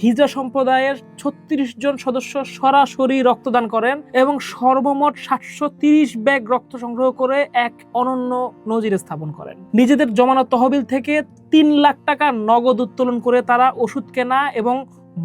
হিজড়া সম্প্রদায়ের ৩৬ জন সদস্য সরাসরি রক্তদান করেন এবং সর্বমোট ৭৩০ ব্যাগ রক্ত সংগ্রহ করে এক অনন্য নজির স্থাপন করেন। নিজেদের জমানো তহবিল থেকে ৩ লাখ টাকা নগদ উত্তোলন করে তারা ওষুধ কেনা এবং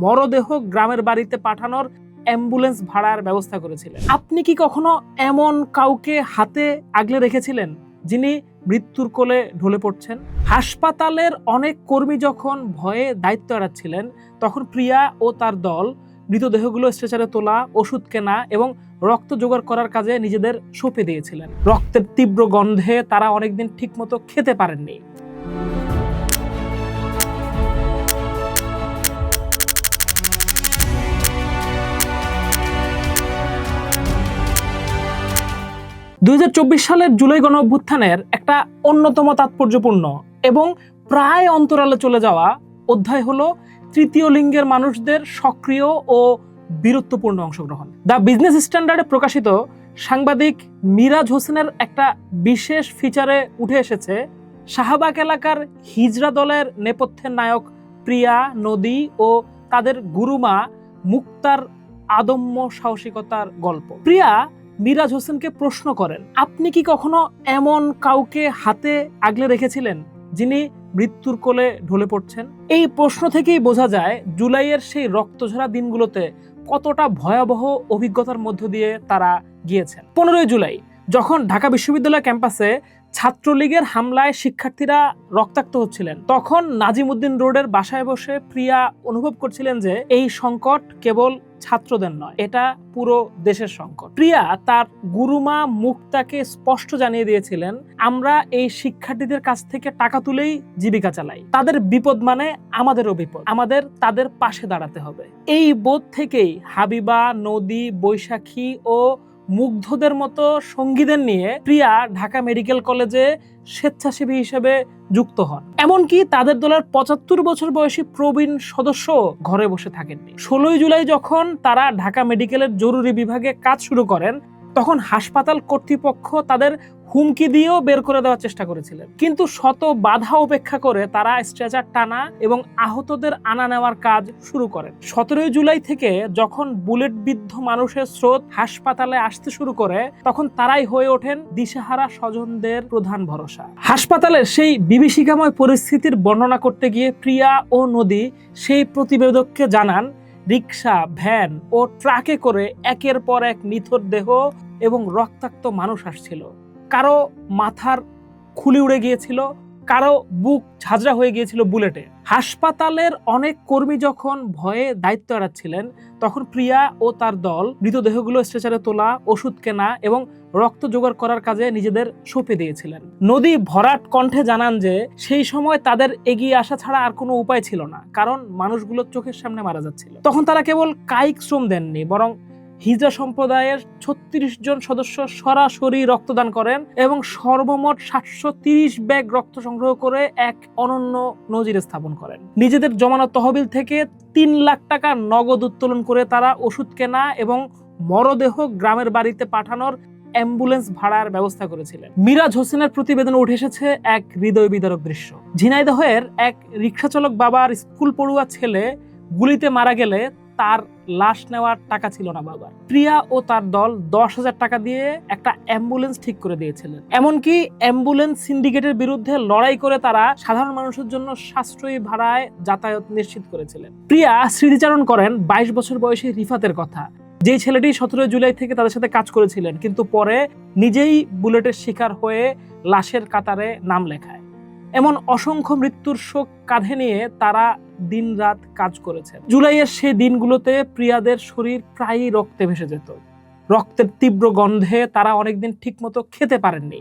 মরদেহ গ্রামের বাড়িতে পাঠানোর অ্যাম্বুলেন্স ভাড়ার ব্যবস্থা করেছিলেন। আপনি কি কখনো এমন কাউকে হাতে আগলে রেখেছিলেন যিনি মৃত্যুর কোলে ঢলে পড়ছেন? হাসপাতালের অনেক কর্মী যখন ভয়ে দায়িত্ব এড়াচ্ছিলেন, তখন প্রিয়া ও তার দল মৃতদেহগুলো স্ট্রেচারে তোলা, ওষুধ কেনা এবং রক্ত জোগাড় করার কাজে নিজেদের সঁপে দিয়েছিলেন। রক্তের তীব্র গন্ধে তারা অনেকদিন ঠিকমতো খেতে পারেননি। সালের জুলাই গণঅভ্যুত্থানের একটা অন্যতম তাৎপর্যপূর্ণ এবং প্রায় অন্তরালে চলে যাওয়া অধ্যায় হলো তৃতীয় লিঙ্গের মানুষদের সক্রিয় ও বীরত্বপূর্ণ অংশগ্রহণ। দ্য বিজনেস স্ট্যান্ডার্ডে প্রকাশিত সাংবাদিক মিরাজ হোসেনের একটা বিশেষ ফিচারে উঠে এসেছে শাহবাগ এলাকার হিজড়া দলের নেপথ্যের নায়ক প্রিয়া, নদী ও তাদের গুরুমা মুক্তার আদম্য সাহসিকতার গল্প। প্রিয়া মিরাজ হোসেনকে প্রশ্ন করেন, আপনি কি কখনো এমন কাউকে হাতে আগলে রেখেছিলেন যিনি মৃত্যুর কোলে ঢলে পড়ছেন? এই প্রশ্ন থেকেই বোঝা যায় জুলাইয়ের সেই রক্তঝরা দিনগুলোতে কতটা ভয়াবহ অভিজ্ঞতার মধ্য দিয়ে তারা গিয়েছেন। 15 জুলাই যখন ঢাকা বিশ্ববিদ্যালয় ক্যাম্পাসে ছাত্রলীগের হামলায় শিক্ষার্থীরা রক্তাক্ত হচ্ছিলেন, তখন নাজিমউদ্দিন রোডের বাসায় বসে প্রিয়া অনুভব করছিলেন যে এই সংকট কেবল ছাত্রদের নয়, এটা পুরো দেশের সংকট। প্রিয়া তার গুরুমা মুক্তাকে স্পষ্ট জানিয়ে দিয়েছিলেন, আমরা এই শিক্ষার্থীদের কাছ থেকে টাকা তুলেই জীবিকা চালাই, তাদের বিপদ মানে আমাদেরও বিপদ, আমাদের তাদের পাশে দাঁড়াতে হবে। এই বোধ থেকেই হাবিবা, নদী, বৈশাখী ও মুগ্ধদের মতো সঙ্গীদের নিয়ে প্রিয়া ঢাকা মেডিকেল কলেজে স্বেচ্ছাসেবী হিসেবে যুক্ত হন। এমনকি তাদের দলের ৭৫ বছর বয়সী প্রবীণ সদস্য ঘরে বসে থাকেননি। 16 জুলাই যখন তারা ঢাকা মেডিকেলের জরুরি বিভাগে কাজ শুরু করেন, তখন হাসপাতাল কর্তৃপক্ষ তাদের হুমকি দিয়েও বের করে দেওয়ার চেষ্টা করেছিলেন, কিন্তু শত বাধা উপেক্ষা করে তারা স্ট্রেচার টানা এবং আহতদের আনা নেওয়ার কাজ শুরু করেন। 17 জুলাই থেকে যখন বুলেট বিদ্ধ মানুষের স্রোত হাসপাতালে আসতে শুরু করে, তখন তারাই হয়ে ওঠেন দিশেহারা স্বজনদের প্রধান ভরসা। হাসপাতালের সেই বিভীষিকাময় পরিস্থিতির বর্ণনা করতে গিয়ে প্রিয়া ও নদী সেই প্রতিবেদককে জানান, রিক্সা, ভ্যান ও ট্রাকে করে একের পর এক নিথর দেহ এবং রক্তাক্ত মানুষ আসছিল। কারো মাথার খুলি উড়ে গিয়েছিল, কারো বুক ঝাঁঝরা হয়ে গিয়েছিল বুলেটে। হাসপাতালের অনেক কর্মী যখন ভয়ে দায়িত্ব এড়াচ্ছিলেন, তখন প্রিয়া ও তার দল মৃতদেহগুলো স্ট্রেচারে তোলা, ওষুধ কেনা এবং রক্ত জোগাড় করার কাজে নিজেদের সঁপে দিয়েছিলেন। নদী ভরাট কণ্ঠে জানান যে সেই সময় তাদের এগিয়ে আসা ছাড়া আর কোনো উপায় ছিল না, কারণ মানুষগুলো চোখের সামনে মারা যাচ্ছিল। তখন তারা কেবল কায়িক শ্রম দেননি, বরং হিজড়া সম্প্রদায়ের ৩৬ জন সদস্য সরাসরি রক্তদান করেন এবং সর্বমোট ৭৩০ ব্যাগ রক্ত সংগ্রহ করে এক অনন্য নজির স্থাপন করেন। নিজেদের জমানো তহবিল থেকে ৩ লাখ টাকা নগদ উত্তোলন করে তারা ওষুধ কেনা এবং মরদেহ গ্রামের বাড়িতে পাঠানোর অ্যাম্বুলেন্স ভাড়ার ব্যবস্থা করেছিলেন। মিরাজ হোসেনের প্রতিবেদনে উঠে এসেছে এক হৃদয় বিদারক দৃশ্য। ঝিনাইদহের এক রিক্সাচালক বাবার স্কুল পড়ুয়া ছেলে গুলিতে মারা গেলে তার লাশ নেওয়ার টাকা ছিল না বাবার। প্রিয়া ও তার দল ১০,০০০ টাকা দিয়ে একটা অ্যাম্বুলেন্স ঠিক করে দিয়েছিলেন। এমনকি অ্যাম্বুলেন্স সিন্ডিকেটের বিরুদ্ধে লড়াই করে তারা সাধারণ মানুষের জন্য সাশ্রয়ী ভাড়ায় যাতায়াত নিশ্চিত করেছিলেন। প্রিয়া স্মৃতিচারণ করেন ২২ বছর বয়সী রিফাতের কথা, যে ছেলেটি ১৭ জুলাই থেকে তাদের সাথে কাজ করেছিলেন, কিন্তু পরে নিজেই বুলেটের শিকার হয়ে লাশের কাতারে নাম লেখায়। এমন অসংখ্য মৃত্যুর শোক কাঁধে নিয়ে তারা দিনরাত কাজ করেছেন। জুলাইয়ের সেই দিনগুলোতে প্রিয়াদের শরীর প্রায়ই রক্তে ভেসে যেত। রক্তের তীব্র গন্ধে তারা অনেকদিন ঠিকমতো খেতে পারেননি।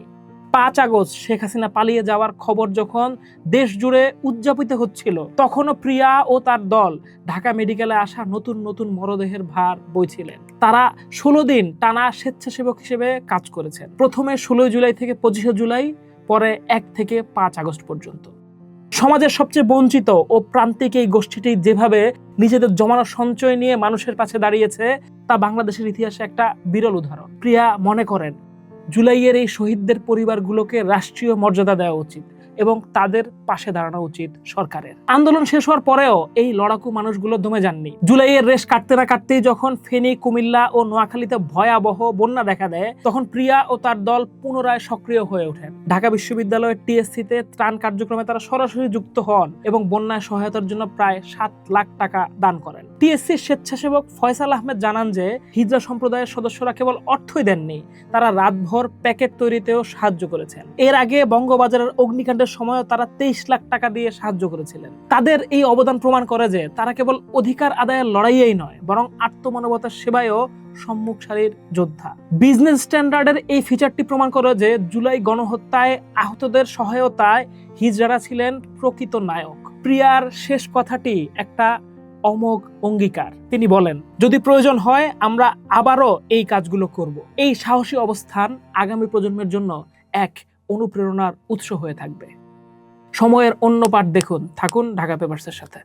৫ আগস্ট শেখ হাসিনা পালিয়ে যাওয়ার খবর যখন দেশ জুড়ে উদযাপিত হচ্ছিল, তখনও প্রিয়া ও তার দল ঢাকা মেডিকেলে আসা নতুন নতুন মরদেহের ভার বইছিলেন। তারা 16 দিন টানা স্বেচ্ছাসেবক হিসেবে কাজ করেছেন। প্রথমে 16 জুলাই থেকে 25 জুলাই, পরে 1 থেকে 5 আগস্ট পর্যন্ত। সমাজের সবচেয়ে বঞ্চিত ও প্রান্তিক এই গোষ্ঠীটি যেভাবে নিজেদের জমানো সঞ্চয় নিয়ে মানুষের পাশে দাঁড়িয়েছে, তা বাংলাদেশের ইতিহাসে একটা বিরল উদাহরণ। প্রিয়া মনে করেন, জুলাইয়ের এই শহীদদের পরিবারগুলোকে রাষ্ট্রীয় মর্যাদা দেওয়া উচিত এবং তাদের পাশে দাঁড়ানো উচিত সরকারের। আন্দোলন শেষ হওয়ার পরেও এই লড়াকু মানুষগুলো দমে যাননি। জুলাইয়ের রেশ কাটতে না কাটতেই যখন ফেনী, কুমিল্লা ও নোয়াখালীতে ভয়াবহ বন্যা দেখা দেয়, তখন প্রিয়া ও তার দল পুনরায় সক্রিয় হয়ে ওঠেন। ঢাকা বিশ্ববিদ্যালয়ের টিএসসিতে ত্রাণ কার্যক্রমে তারা সরাসরি যুক্ত হন এবং বন্যায় সহায়তার জন্য প্রায় 7 লাখ টাকা দান করেন। টিএসসির স্বেচ্ছাসেবক ফয়সাল আহমেদ জানান যে হিজড়া সম্প্রদায়ের সদস্যরা কেবল অর্থই দেননি, তারা রাতভর প্যাকেট তৈরিতেও সাহায্য করেছেন। এর আগে বঙ্গবাজারের অগ্নিকাণ্ডের সময়ও তারা 23 লাখ টাকা দিয়ে সাহায্য করেছিলেন। তাদের এই অবদান প্রমাণ করে যে তারা কেবল অধিকার আদায়ের লড়াইয়েই নয়, বরং আত্মমানবতার সেবায়ও সম্মুখ সারির যোদ্ধা। বিজনেস স্ট্যান্ডার্ডের এই ফিচারটি প্রমাণ করে যে জুলাই গণহত্যায় আহতদের সহায়তায় হিজড়ারা ছিলেন প্রকৃত নায়ক। প্রিয়ার শেষ কথাটি একটা অমোঘ অঙ্গীকার। তিনি বলেন, যদি প্রয়োজন হয় আমরা আবারও এই কাজগুলো করব। এই সাহসী অবস্থান আগামী প্রজন্মের জন্য এক অনুপ্রেরণার উৎস হয়ে থাকবে। সময়ের অন্য পাঠ দেখুন। থাকুন ঢাকা পেপারসের সাথে।